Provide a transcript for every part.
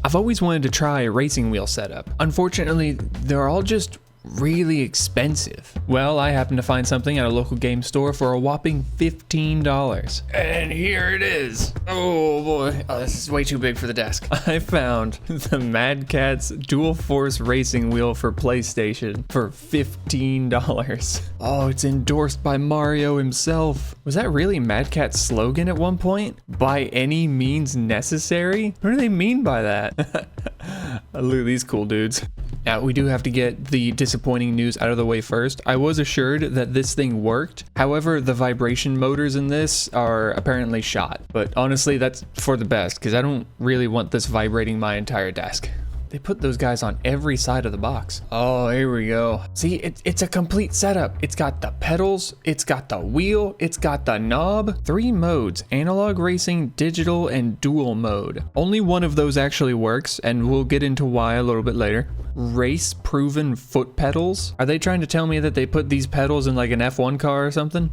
I've always wanted to try a racing wheel setup. Unfortunately, they're all just really expensive. Well, I happened to find something at a local game store for a whopping $15. And here it is. Oh boy. Oh, this is way too big for the desk. I found the Mad Catz Dual Force Racing Wheel for PlayStation for $15. Oh, it's endorsed by Mario himself. Was that really Mad Cat's slogan at one point? By any means necessary? What do they mean by that? Look at these cool dudes. Now, we do have to get the disappointing news out of the way first. I was assured that this thing worked. However, the vibration motors in this are apparently shot. But honestly, that's for the best, because I don't really want this vibrating my entire desk. They put those guys on every side of the box. Oh, here we go. See, it's a complete setup. It's got the pedals, it's got the wheel, it's got the knob. 3 modes: analog, racing, digital, and dual mode. Only one of those actually works, and we'll get into why a little bit later. Race proven foot pedals. Are they trying to tell me that they put these pedals in like an F1 car or something?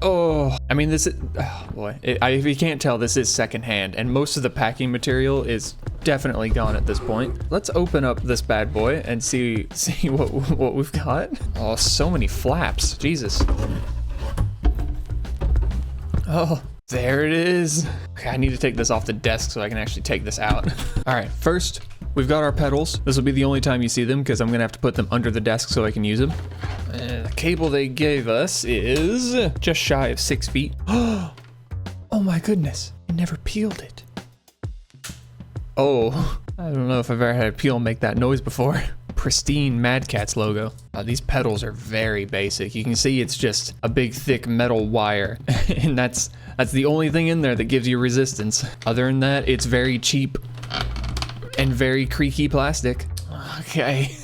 Oh, I mean, this is, oh boy, if you can't tell, this is secondhand, and most of the packing material is definitely gone at this point. Let's open up this bad boy and see what we've got. Oh, so many flaps, Jesus. Oh, there it is. Okay, I need to take this off the desk so I can actually take this out. All right, first, we've got our pedals. This will be the only time you see them because I'm gonna have to put them under the desk so I can use them. And the cable they gave us is just shy of 6 feet. Oh my goodness, it never peeled it. Oh, I don't know if I've ever had a peel make that noise before. Pristine Mad Catz logo. These pedals are very basic. You can see it's just a big thick metal wire and that's the only thing in there that gives you resistance. Other than that, it's very cheap and very creaky plastic. Okay,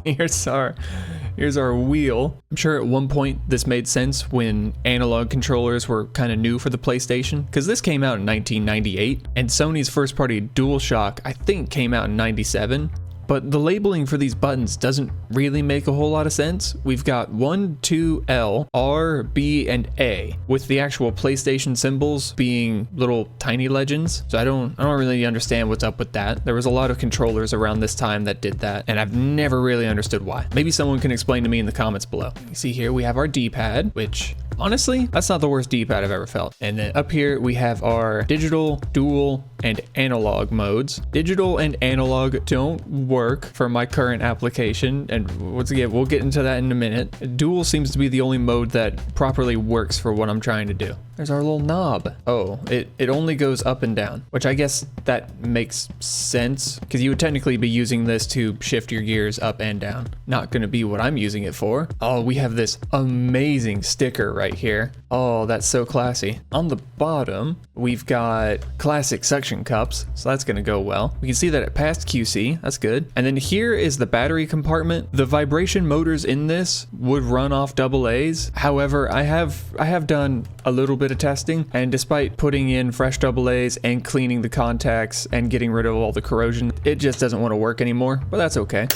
here's our wheel. I'm sure at one point this made sense when analog controllers were kind of new for the PlayStation, because this came out in 1998, and Sony's first party DualShock I think came out in 97. But the labeling for these buttons doesn't really make a whole lot of sense. We've got 1, 2, L, R, B, and A, with the actual PlayStation symbols being little tiny legends. So I don't really understand what's up with that. There was a lot of controllers around this time that did that, and I've never really understood why. Maybe someone can explain to me in the comments below. You see here we have our D-pad, which honestly, that's not the worst D-pad I've ever felt. And then up here we have our digital, dual, and analog modes. Digital and analog don't work for my current application, and once again, we'll get into that in a minute. Dual seems to be the only mode that properly works for what I'm trying to do. There's our little knob. Oh, it only goes up and down, which I guess that makes sense, because you would technically be using this to shift your gears up and down. Not gonna be what I'm using it for. Oh, we have this amazing sticker right here. Oh, that's so classy. On the bottom, we've got classic suction cups, so that's gonna go well. We can see that it passed QC, that's good. And then here is the battery compartment. The vibration motors in this would run off AA's. However, I have done a little bit of testing, and despite putting in fresh AA's and cleaning the contacts and getting rid of all the corrosion, it just doesn't want to work anymore, but that's okay.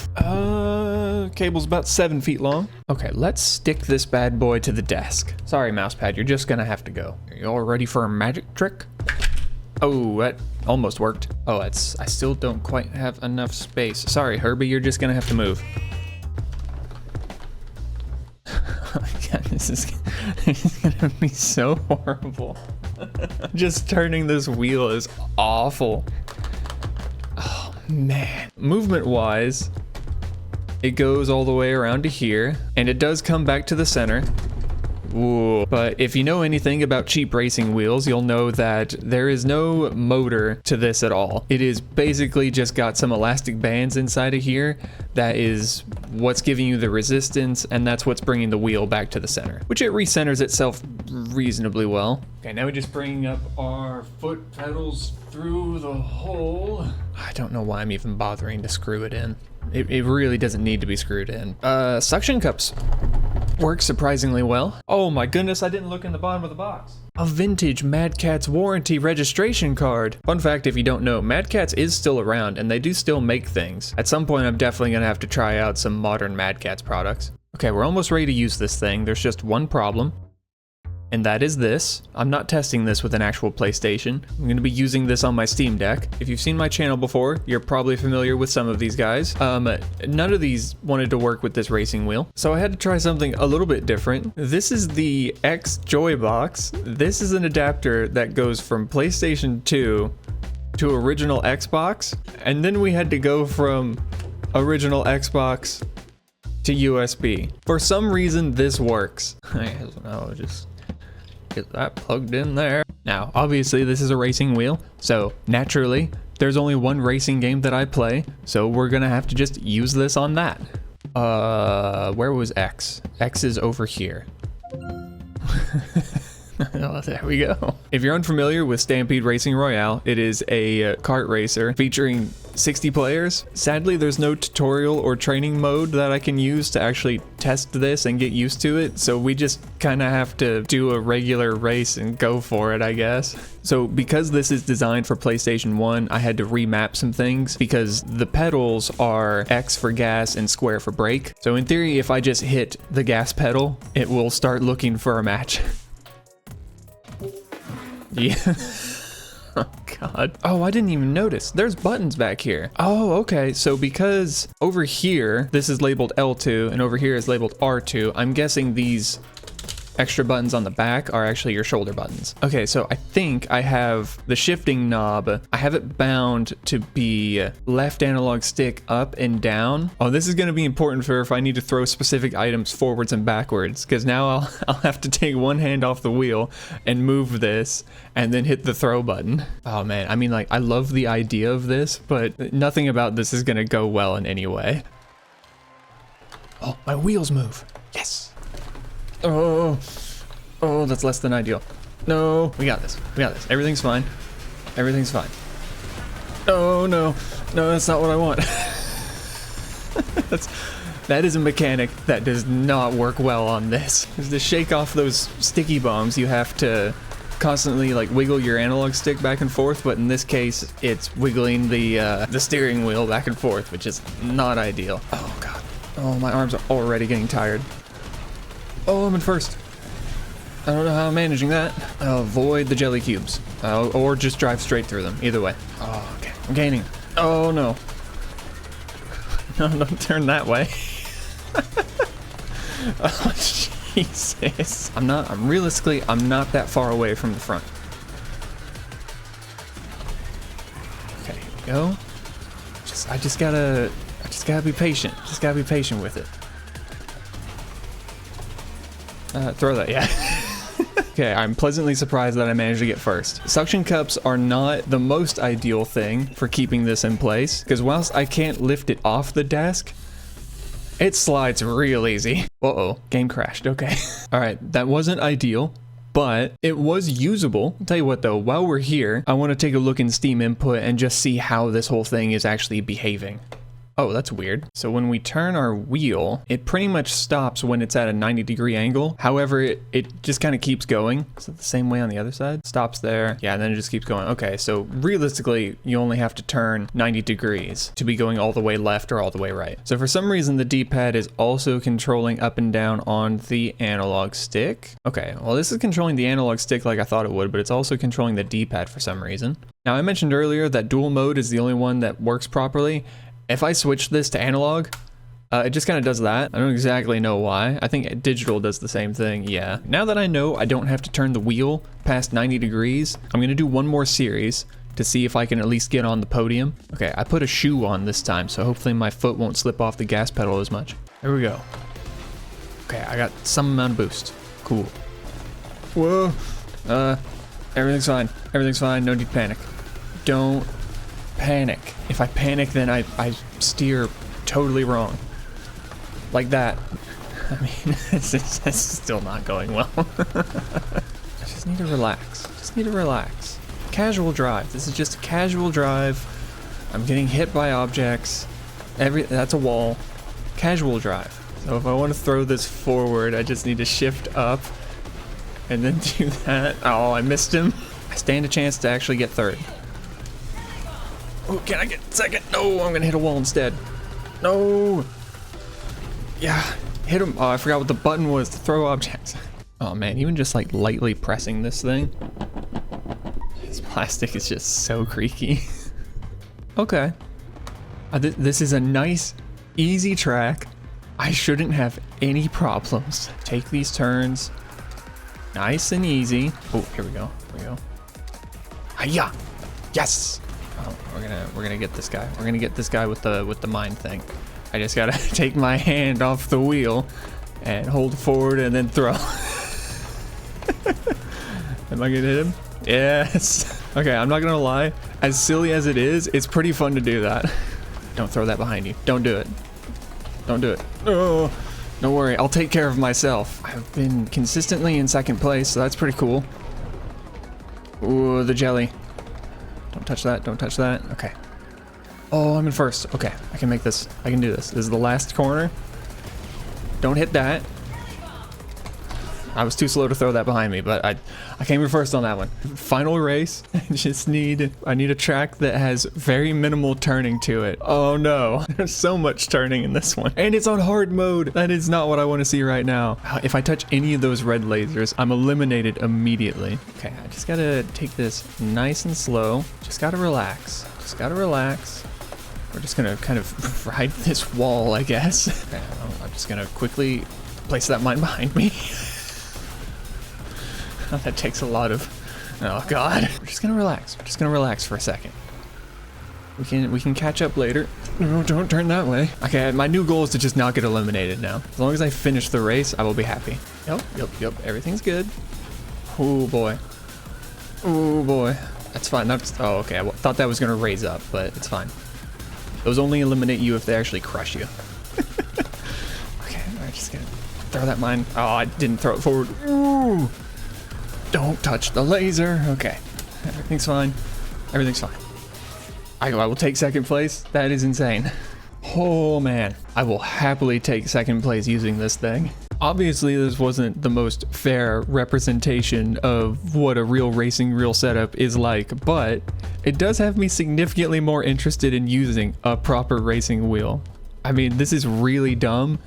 Cable's about 7 feet long. Okay, let's stick this bad boy to the desk. Sorry, mousepad, you're just gonna have to go. Are you all ready for a magic trick? Oh, that almost worked. Oh, I still don't quite have enough space. Sorry, Herbie, you're just gonna have to move. Oh my God, this is gonna be so horrible. Just turning this wheel is awful. Oh man. Movement wise, it goes all the way around to here, and it does come back to the center. Ooh. But if you know anything about cheap racing wheels, you'll know that there is no motor to this at all. It is basically just got some elastic bands inside of here. That is what's giving you the resistance, and that's what's bringing the wheel back to the center, which it recenters itself reasonably well. Okay, now we just bring up our foot pedals through the hole. I don't know why I'm even bothering to screw it in. It really doesn't need to be screwed in. Suction cups work surprisingly well. Oh my goodness, I didn't look in the bottom of the box. A vintage Mad Catz warranty registration card. Fun fact, if you don't know, Mad Catz is still around and they do still make things. At some point, I'm definitely gonna have to try out some modern Mad Catz products. Okay, we're almost ready to use this thing. There's just one problem, and that is this. I'm not testing this with an actual PlayStation. I'm going to be using this on my Steam Deck. If you've seen my channel before, you're probably familiar with some of these guys. None of these wanted to work with this racing wheel, so I had to try something a little bit different. This is the X Joy Box. This is an adapter that goes from PlayStation 2 to original Xbox, and then we had to go from original Xbox to USB. For some reason, this works. I'll just get that plugged in there. Now, obviously, this is a racing wheel, so naturally, there's only one racing game that I play, so we're gonna have to just use this on that. Where was X? X is over here. Oh, there we go. If you're unfamiliar with Stampede Racing Royale, it is a kart racer featuring 60 players. Sadly, there's no tutorial or training mode that I can use to actually test this and get used to it, so we just kind of have to do a regular race and go for it, I guess. So because this is designed for PlayStation 1, I had to remap some things because the pedals are X for gas and square for brake. So in theory, if I just hit the gas pedal, it will start looking for a match. Yeah. Oh god. Oh, I didn't even notice. There's buttons back here. Oh, okay. So because over here, this is labeled L2 and over here is labeled R2, I'm guessing these extra buttons on the back are actually your shoulder buttons. Okay, so I think I have the shifting knob. I have it bound to be left analog stick up and down. Oh, this is going to be important for if I need to throw specific items forwards and backwards, because now I'll have to take one hand off the wheel and move this and then hit the throw button. Oh man, I mean, like, I love the idea of this, but nothing about this is going to go well in any way. Oh, my wheels move. Yes. Oh, that's less than ideal. No, we got this. We got this. Everything's fine. Everything's fine. Oh, no. No, that's not what I want. That is a mechanic that does not work well on this. Because to shake off those sticky bombs, you have to constantly like wiggle your analog stick back and forth, but in this case, it's wiggling the steering wheel back and forth, which is not ideal. Oh, God. Oh, my arms are already getting tired. Oh, I'm in first. I don't know how I'm managing that. Avoid the jelly cubes. Or just drive straight through them. Either way. Oh, okay. I'm gaining. Oh, no. No, don't turn that way. Oh, Jesus. I'm not that far away from the front. Okay, here we go. I just gotta be patient. Just gotta be patient with it. Throw that, yeah. Okay, I'm pleasantly surprised that I managed to get first. Suction cups are not the most ideal thing for keeping this in place, because whilst I can't lift it off the desk, it slides real easy. Uh-oh, game crashed, okay. All right, that wasn't ideal, but it was usable. I'll tell you what though, while we're here, I want to take a look in Steam Input and just see how this whole thing is actually behaving. Oh, that's weird. So when we turn our wheel, it pretty much stops when it's at a 90-degree angle. However, it just kind of keeps going. Is it the same way on the other side? Stops there. Yeah, and then it just keeps going. Okay, so realistically, you only have to turn 90 degrees to be going all the way left or all the way right. So for some reason, the D-pad is also controlling up and down on the analog stick. Okay, well, this is controlling the analog stick like I thought it would, but it's also controlling the D-pad for some reason. Now, I mentioned earlier that dual mode is the only one that works properly. If I switch this to analog, it just kind of does that. I don't exactly know why. I think digital does the same thing, yeah. Now that I know I don't have to turn the wheel past 90 degrees, I'm gonna do one more series to see if I can at least get on the podium. Okay, I put a shoe on this time, so hopefully my foot won't slip off the gas pedal as much. There we go. Okay, I got some amount of boost. Cool. Whoa. Everything's fine. Everything's fine. No need to panic. Don't panic. If I panic, then I steer totally wrong. Like that. I mean, it's still not going well. I just need to relax. Just need to relax. Casual drive. This is just a casual drive. I'm getting hit by objects. That's a wall. Casual drive. So if I want to throw this forward, I just need to shift up and then do that. Oh, I missed him. I stand a chance to actually get third. Oh, can I get second? No, I'm gonna hit a wall instead. No. Yeah, hit him. Oh, I forgot what the button was to throw objects. Oh man, even just like lightly pressing this thing. This plastic is just so creaky. Okay. This is a nice, easy track. I shouldn't have any problems. Take these turns. Nice and easy. Oh, here we go. Here we go. Hiya! Yes! Oh, we're gonna get this guy. We're gonna get this guy with the mine thing. I just gotta take my hand off the wheel and hold forward and then throw. Am I gonna hit him? Yes. Okay, I'm not gonna lie. As silly as it is, it's pretty fun to do that. Don't throw that behind you. Don't do it. Don't do it. Oh, don't worry. I'll take care of myself. I've been consistently in second place, so that's pretty cool. Ooh, the jelly. Don't touch that. Don't touch that. Okay. Oh, I'm in first. Okay, I can make this. I can do this. This is the last corner. Don't hit that. I was too slow to throw that behind me, but I came in first on that one. Final race. I need a track that has very minimal turning to it. Oh no, there's so much turning in this one. And it's on hard mode. That is not what I want to see right now. If I touch any of those red lasers, I'm eliminated immediately. Okay, I just gotta take this nice and slow. Just gotta relax. Just gotta relax. We're just gonna kind of ride this wall, I guess. Okay, I'm just gonna quickly place that mine behind me. That takes a lot of, oh god. We're just gonna relax. We're just gonna relax for a second. We can catch up later. No, don't turn that way. Okay, my new goal is to just not get eliminated now. As long as I finish the race, I will be happy. Yep, everything's good. Oh boy. Oh boy. That's fine. That's, oh, okay. I thought that was gonna raise up, but it's fine. Those only eliminate you if they actually crush you. Okay, I'm just gonna throw that mine. Oh, I didn't throw it forward. Ooh. Don't touch the laser. Okay, everything's fine. Everything's fine. I will take second place. That is insane. Oh man, I will happily take second place using this thing. Obviously, this wasn't the most fair representation of what a real racing reel setup is like, but it does have me significantly more interested in using a proper racing wheel. I mean, this is really dumb.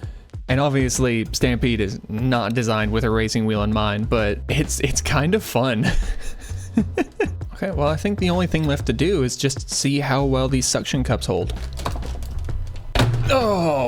And obviously, Stampede is not designed with a racing wheel in mind, but it's kind of fun. Okay, well, I think the only thing left to do is just see how well these suction cups hold. Oh!